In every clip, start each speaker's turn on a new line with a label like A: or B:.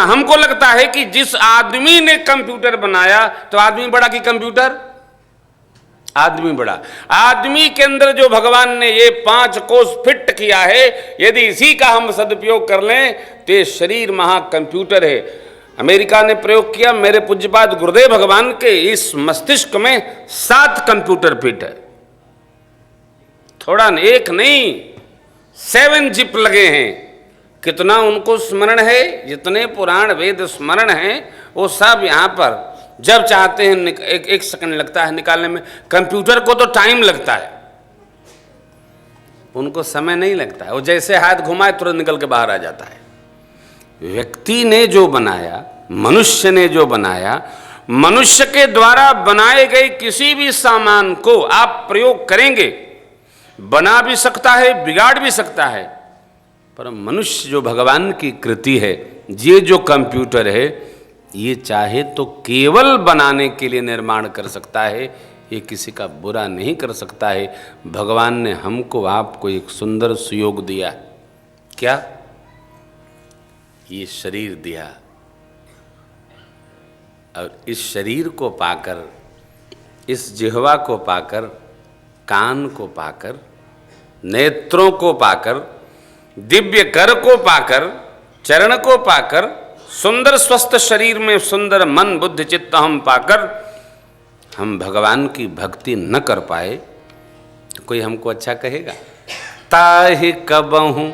A: हमको लगता है कि जिस आदमी ने कंप्यूटर बनाया, तो आदमी बड़ा कि कंप्यूटर? आदमी बड़ा। आदमी के अंदर जो भगवान ने ये 5 कोष फिट किया है, यदि इसी का हम सदुपयोग कर लें तो ये शरीर महाकंप्यूटर है। अमेरिका ने प्रयोग किया, मेरे पूज्यपाद गुरुदेव भगवान के इस मस्तिष्क में 7 कंप्यूटर फिट है। थोड़ा एक नहीं, 7 चिप लगे हैं। कितना उनको स्मरण है, जितने पुराण वेद स्मरण हैं वो सब यहाँ पर। जब चाहते हैं एक सेकंड लगता है निकालने में। कंप्यूटर को तो टाइम लगता है, उनको समय नहीं लगता है। वो जैसे हाथ घुमाए तुरंत निकल के बाहर आ जाता है। व्यक्ति ने जो बनाया, मनुष्य ने जो बनाया, मनुष्य के द्वारा बनाए गए किसी भी सामान को आप प्रयोग करेंगे, बना भी सकता है, बिगाड़ भी सकता है। पर मनुष्य जो भगवान की कृति है, ये जो कंप्यूटर है, ये चाहे तो केवल बनाने के लिए निर्माण कर सकता है, ये किसी का बुरा नहीं कर सकता है। भगवान ने हमको आपको एक सुंदर सुयोग दिया। क्या? ये शरीर दिया, और इस शरीर को पाकर, इस जिह्वा को पाकर, कान को पाकर, नेत्रों को पाकर, दिव्य कर को पाकर, चरण को पाकर, सुंदर स्वस्थ शरीर में सुंदर मन बुद्धि चित्त हम पाकर हम भगवान की भक्ति न कर पाए तो कोई हमको अच्छा कहेगा? ताहि कबहू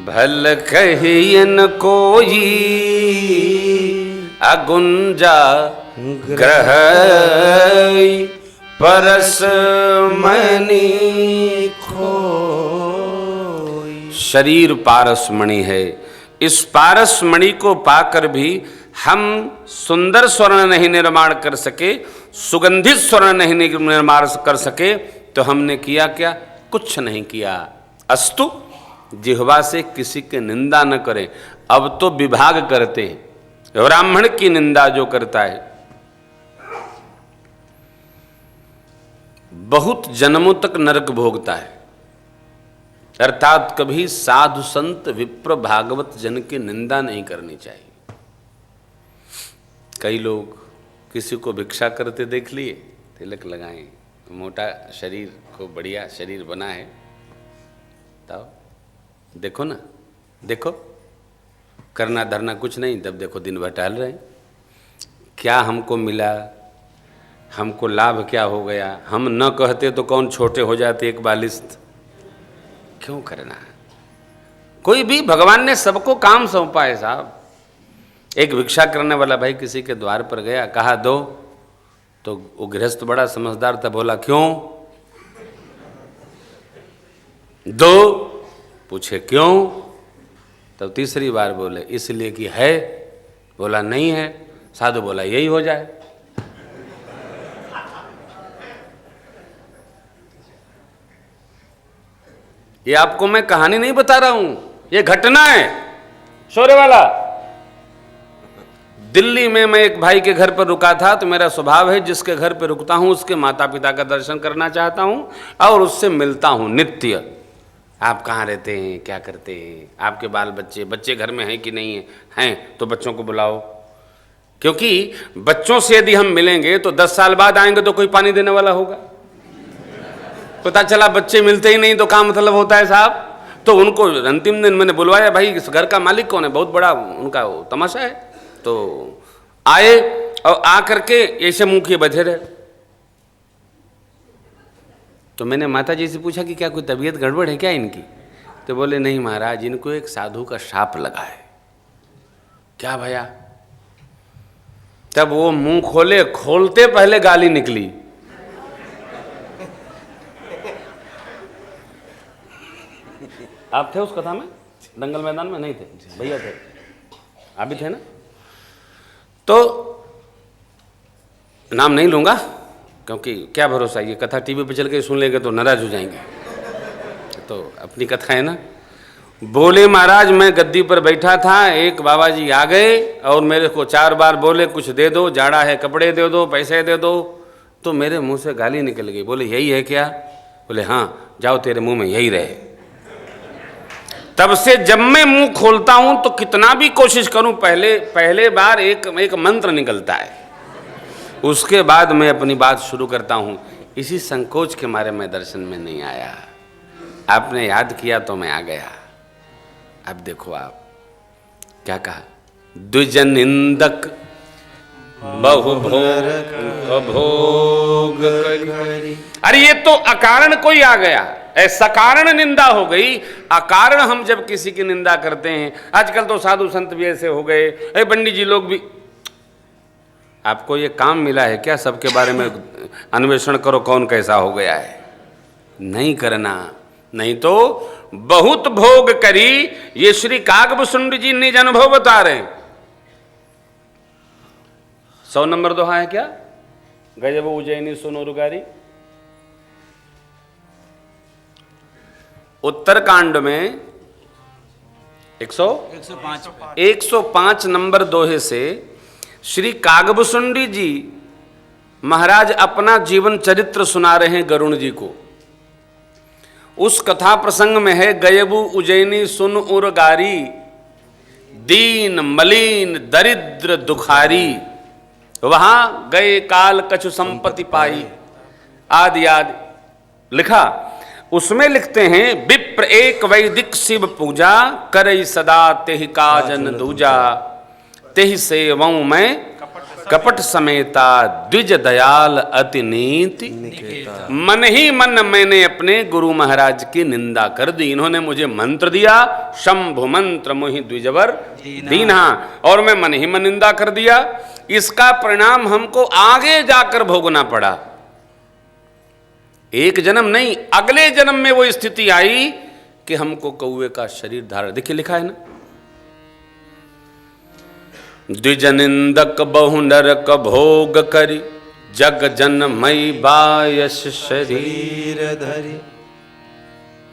A: भल कहियन कोई, अगुंजा ग्रह परस मणि खोई। शरीर पारस मणि है। इस पारस मणि को पाकर भी हम सुंदर स्वर्ण नहीं निर्माण कर सके, सुगंधित स्वर्ण नहीं निर्माण कर सके, तो हमने किया क्या? कुछ नहीं किया। अस्तु, जिह्वा से किसी की निंदा न करें। अब तो विभाग करते हैं। ब्राह्मण की निंदा जो करता है, बहुत जन्मों तक नरक भोगता है। अर्थात कभी साधु संत विप्र भागवत जन की निंदा नहीं करनी चाहिए। कई लोग किसी को भिक्षा करते देख लिए, तिलक लगाएं, मोटा शरीर को बढ़िया शरीर बना है, तब देखो ना, देखो करना धरना कुछ नहीं, तब देखो दिन भर टहल रहे हैं। क्या हमको मिला? हमको लाभ क्या हो गया? हम न कहते तो कौन छोटे हो जाते एक बालिस्त। क्यों करना है? कोई भी, भगवान ने सबको काम सौंपा है साहब। एक भिक्षा करने वाला भाई किसी के द्वार पर गया, कहा दो, तो वो गृहस्थ बड़ा समझदार था, बोला क्यों दो? पूछे क्यों? तब तीसरी बार बोले इसलिए कि है। बोला नहीं है। साधु बोला यही हो जाए। ये आपको मैं कहानी नहीं बता रहा हूं, ये घटना है। शौर्य वाला, दिल्ली में मैं एक भाई के घर पर रुका था, तो मेरा स्वभाव है जिसके घर पर रुकता हूं उसके माता पिता का दर्शन करना चाहता हूं और उससे मिलता हूं नित्य। आप कहाँ रहते हैं, क्या करते हैं, आपके बाल बच्चे, बच्चे घर में हैं कि नहीं है? हैं तो बच्चों को बुलाओ, क्योंकि बच्चों से यदि हम मिलेंगे तो 10 साल बाद आएंगे तो कोई पानी देने वाला होगा। पता चला बच्चे मिलते ही नहीं तो क्या मतलब होता है साहब? तो उनको अंतिम दिन मैंने बुलवाया, भाई इस घर का मालिक कौन है? बहुत बड़ा उनका तमाशा है। तो आए और आ करके ऐसे मुंह किए बैठे रहे। तो मैंने माता जी से पूछा कि क्या कोई तबीयत गड़बड़ है क्या इनकी? तो बोले नहीं महाराज, इनको एक साधु का शाप लगा है। क्या भैया? तब वो मुंह खोले, खोलते पहले गाली निकली। आप थे उस कथा में? दंगल मैदान में नहीं थे? भैया थे, आप भी थे ना? तो नाम नहीं लूंगा क्योंकि क्या भरोसा, ये कथा टीवी पे चल के सुन लेंगे तो नाराज हो जाएंगे। तो अपनी कथा है ना। बोले महाराज मैं गद्दी पर बैठा था, एक बाबा जी आ गए और मेरे को 4 बार बोले कुछ दे दो, जाड़ा है, कपड़े दे दो, पैसे दे दो। तो मेरे मुंह से गाली निकल गई। बोले यही है क्या? बोले हाँ, जाओ तेरे मुंह में यही रहे। तब से जब मैं मुंह खोलता हूं तो कितना भी कोशिश करूं, पहले बार एक मंत्र निकलता है, उसके बाद मैं अपनी बात शुरू करता हूं। इसी संकोच के मारे मैं दर्शन में नहीं आया, आपने याद किया तो मैं आ गया। अब देखो आप क्या कहा, द्विज निंदक बहु भोग। अरे ये तो अकारण कोई आ गया, ऐसा कारण निंदा हो गई। अकारण हम जब किसी की निंदा करते हैं, आजकल तो साधु संत भी ऐसे हो गए, अरे पंडित जी लोग भी। आपको ये काम मिला है क्या सबके बारे में अन्वेषण करो कौन कैसा हो गया है? नहीं करना, नहीं तो बहुत भोग करी। ये श्री कागभूषुंड जी निज अनुभव बता रहे हैं। 100 नंबर दोहा है क्या? गजब उज्जैनी सुनो रुगारी। उत्तरकांड में 105 नंबर दोहे से श्री कागभूषुंडी जी महाराज अपना जीवन चरित्र सुना रहे हैं गरुण जी को। उस कथा प्रसंग में है, गयबु उज्जैनी सुन उरगारी, दीन मलिन दरिद्र दुखारी, वहां गए काल कछु संपत्ति पाई, आदि आदि लिखा। उसमें लिखते हैं, विप्र एक वैदिक शिव पूजा, करई सदा तेहि काजन दूजा, तेहि सेवों में कपट समेता, द्विज दयाल अति नीति मन ही मन मैंने अपने गुरु महाराज की निंदा कर दी। इन्होंने मुझे मंत्र दिया, शंभु मंत्र मोहि द्विजवर दीना, और मैं मन ही मन निंदा कर दिया। इसका परिणाम हमको आगे जाकर भोगना पड़ा। एक जन्म नहीं, अगले जन्म में वो स्थिति आई कि हमको कौवे का शरीर धारण। देखिए लिखा है ना, द्विज निंदक बहु नरक भोग करी, जग जन मई बायस शरीर धरी।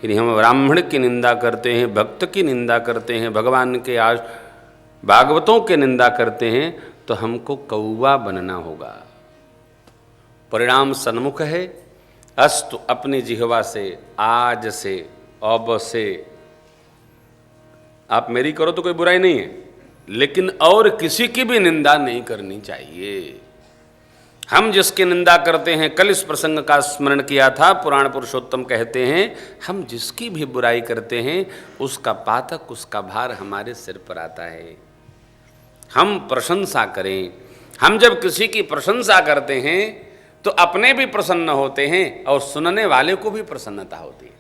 A: यदि हम ब्राह्मण की निंदा करते हैं, भक्त की निंदा करते हैं, भगवान के भागवतों की निंदा करते हैं, तो हमको कौवा बनना होगा। परिणाम सन्मुख है। अस्तु अपनी जिह्वा से, आज से, अब से, आप मेरी करो तो कोई बुराई नहीं है, लेकिन और किसी की भी निंदा नहीं करनी चाहिए। हम जिसकी निंदा करते हैं, कल इस प्रसंग का स्मरण किया था, पुराण पुरुषोत्तम कहते हैं, हम जिसकी भी बुराई करते हैं उसका पातक, उसका भार हमारे सिर पर आता है। हम प्रशंसा करें। हम जब किसी की प्रशंसा करते हैं तो अपने भी प्रसन्न होते हैं और सुनने वाले को भी प्रसन्नता होती है।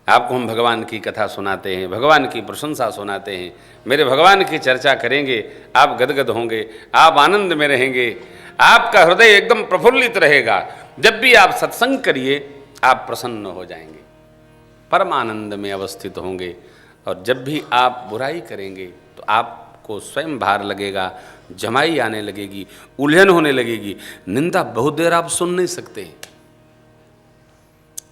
A: आपको हम भगवान की कथा सुनाते हैं, भगवान की प्रशंसा सुनाते हैं, मेरे भगवान की चर्चा करेंगे, आप गदगद होंगे, आप आनंद में रहेंगे, आपका हृदय एकदम प्रफुल्लित रहेगा। जब भी आप सत्संग करिए आप प्रसन्न हो जाएंगे, परम आनंद में अवस्थित होंगे। और जब भी आप बुराई करेंगे तो आपको स्वयं भार लगेगा, जमाई आने लगेगी, उलझन होने लगेगी, निंदा बहुत देर आप सुन नहीं सकते।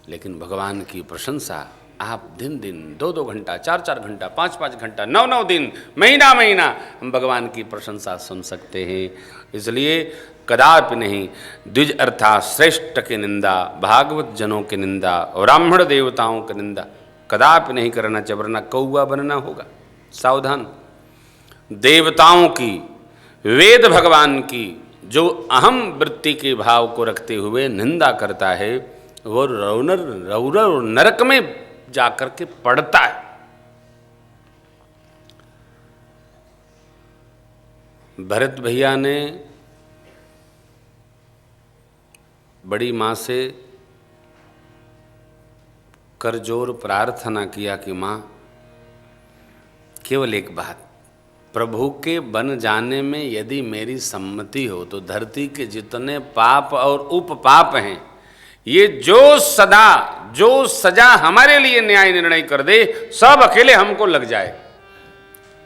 A: लेकिन भगवान की प्रशंसा आप दिन दिन, 2-2 घंटा, 4-4 घंटा, 5-5 घंटा, 9-9 दिन, महीना महीना हम भगवान की प्रशंसा सुन सकते हैं। इसलिए कदापि नहीं द्विज अर्थात श्रेष्ठ की निंदा, भागवत जनों की निंदा, ब्राह्मण देवताओं की निंदा कदापि नहीं करना चाहिए, वरना कौवा बनना होगा। सावधान। देवताओं की, वेद भगवान की जो अहम वृत्ति के भाव को रखते हुए निंदा करता है, वो रौनर नरक में जाकर के पड़ता है। भरत भैया ने बड़ी माँ से करजोर प्रार्थना किया कि माँ, केवल एक बात, प्रभु के बन जाने में यदि मेरी सम्मति हो तो धरती के जितने पाप और उपपाप हैं, ये जो सजा हमारे लिए न्याय निर्णय कर दे, सब अकेले हमको लग जाए।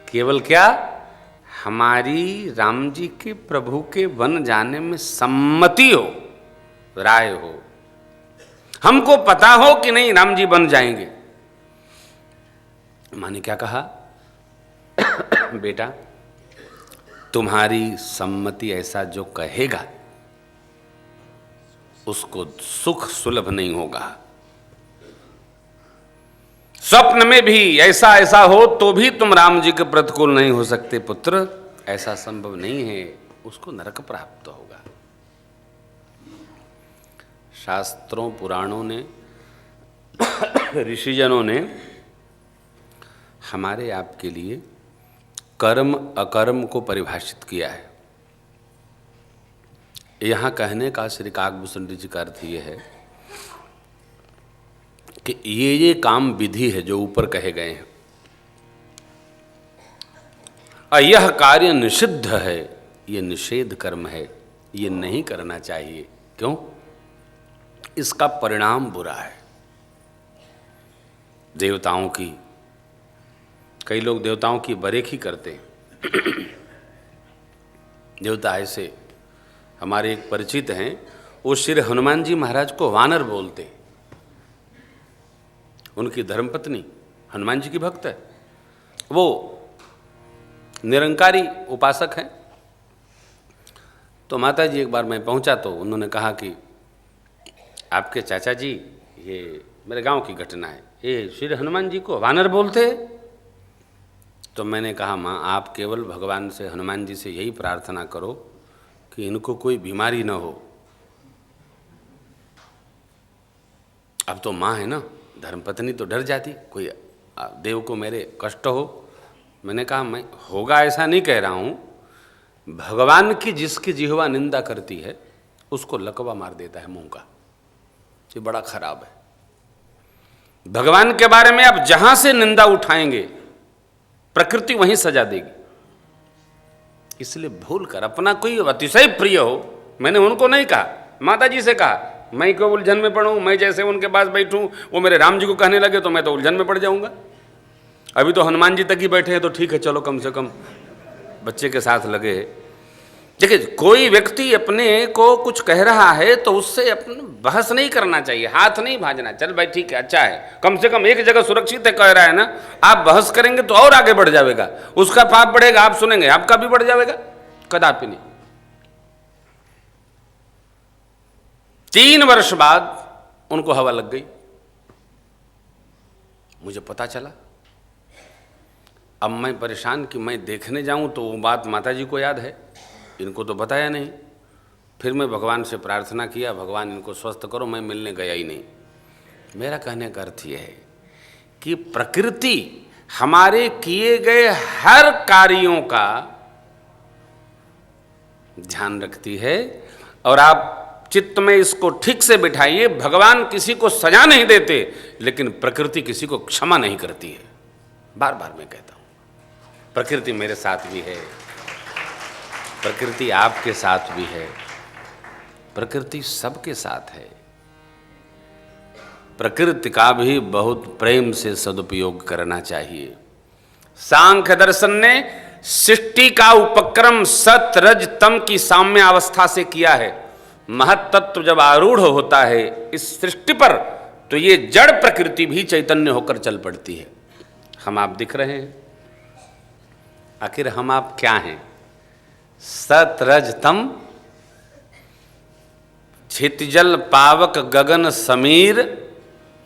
A: केवल क्या, हमारी राम जी के प्रभु के बन जाने में सम्मति हो, राय हो, हमको पता हो कि नहीं राम जी बन जाएंगे। माँ ने क्या कहा, बेटा तुम्हारी सम्मति ऐसा जो कहेगा उसको सुख सुलभ नहीं होगा। स्वप्न में भी ऐसा ऐसा हो तो भी तुम राम जी के प्रतिकूल नहीं हो सकते पुत्र, ऐसा संभव नहीं है, उसको नरक प्राप्त होगा। शास्त्रों पुराणों ने ऋषिजनों ने हमारे आपके लिए कर्म अकर्म को परिभाषित किया है। यहाँ कहने का श्री काकभूषण जी का अर्थ ये है कि ये काम विधि है जो ऊपर कहे गए हैं, और यह कार्य निषिद्ध है, ये निषेध कर्म है, ये नहीं करना चाहिए। क्यों? इसका परिणाम बुरा है। देवताओं की, कई लोग देवताओं की बरेखी करते हैं। देवता ऐसे, हमारे एक परिचित हैं, वो श्री हनुमान जी महाराज को वानर बोलते हैं। उनकी धर्मपत्नी हनुमान जी की भक्त है, वो निरंकारी उपासक हैं। तो माता जी एक बार मैं पहुंचा तो उन्होंने कहा कि आपके चाचा जी, ये मेरे गांव की घटना है, ये श्री हनुमान जी को वानर बोलते हैं। तो मैंने कहा माँ, आप केवल भगवान से, हनुमान जी से यही प्रार्थना करो कि इनको कोई बीमारी न हो। अब तो माँ है ना, धर्मपत्नी तो डर जाती, कोई देव को मेरे कष्ट हो। मैंने कहा मैं होगा ऐसा नहीं कह रहा हूँ, भगवान की जिसकी जिह्वा निंदा करती है उसको लकवा मार देता है मुंह का, ये बड़ा खराब है। भगवान के बारे में आप जहां से निंदा उठाएंगे प्रकृति वहीं सजा देगी। इसलिए भूल कर अपना कोई अतिशय प्रिय हो, मैंने उनको नहीं कहा, माता जी से कहा, मैं क्यों उलझन में पड़ूं, मैं जैसे उनके पास बैठूं वो मेरे राम जी को कहने लगे तो मैं तो उलझन में पड़ जाऊंगा। अभी तो हनुमान जी तक ही बैठे हैं तो ठीक है, चलो कम से कम बच्चे के साथ लगे। देखिए, कोई व्यक्ति अपने को कुछ कह रहा है तो उससे अपने बहस नहीं करना चाहिए, हाथ नहीं भाजना, चल भाई ठीक है, अच्छा है, कम से कम एक जगह सुरक्षित है कह रहा है ना। आप बहस करेंगे तो और आगे बढ़ जाएगा, उसका पाप बढ़ेगा, आप सुनेंगे आपका भी बढ़ जाएगा, कदापि नहीं। 3 वर्ष बाद उनको हवा लग गई, मुझे पता चला। अब मैं परेशान कि मैं देखने जाऊं तो वो बात माताजी को याद है, इनको तो बताया नहीं। फिर मैं भगवान से प्रार्थना किया, भगवान इनको स्वस्थ करो, मैं मिलने गया ही नहीं। मेरा कहने का अर्थ यह है कि प्रकृति हमारे किए गए हर कार्यों का ध्यान रखती है। और आप चित्त में इसको ठीक से बिठाइए, भगवान किसी को सजा नहीं देते, लेकिन प्रकृति किसी को क्षमा नहीं करती है। बार बार मैं कहता हूं, प्रकृति मेरे साथ भी है, प्रकृति आपके साथ भी है, प्रकृति सबके साथ है। प्रकृति का भी बहुत प्रेम से सदुपयोग करना चाहिए। सांख्य दर्शन ने सृष्टि का उपक्रम सत रज तम की साम्य अवस्था से किया है। महत्तत्व जब आरूढ़ होता है इस सृष्टि पर तो ये जड़ प्रकृति भी चैतन्य होकर चल पड़ती है। हम आप दिख रहे हैं, आखिर हम आप क्या हैं? सत रज तम, क्षितिजल पावक गगन समीर,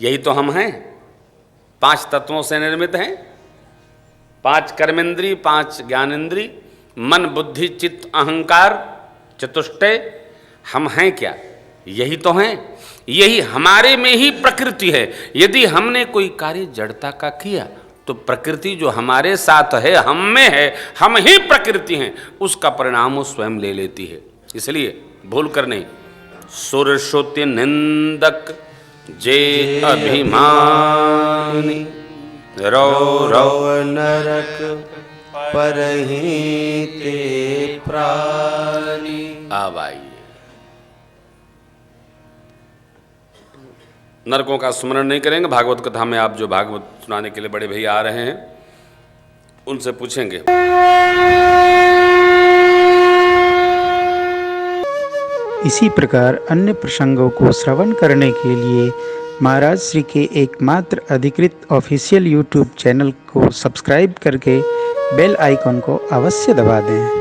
A: यही तो हम हैं। 5 तत्वों से निर्मित हैं, 5 कर्मेंद्री, 5 ज्ञानेंद्री, मन बुद्धि चित्त अहंकार चतुष्टय। हम हैं क्या? यही तो हैं। यही हमारे में ही प्रकृति है। यदि हमने कोई कार्य जड़ता का किया तो प्रकृति जो हमारे साथ है, हम में है, हम ही प्रकृति हैं, उसका परिणाम वो स्वयं ले लेती है। इसलिए भूल कर नहीं, सुरश्रुति निंदक जे अभिमानी, रौ रौ
B: नरक परहि ते प्राणी।
A: अब आइए, नरकों का स्मरण नहीं करेंगे। भागवत कथा में आप जो भागवत सुनाने के लिए बड़े भैया आ रहे हैं उनसे पूछेंगे।
C: इसी प्रकार अन्य प्रसंगों को श्रवण करने के लिए महाराज श्री के एकमात्र अधिकृत ऑफिशियल यूट्यूब चैनल को सब्सक्राइब करके बेल आइकन को अवश्य दबा दें।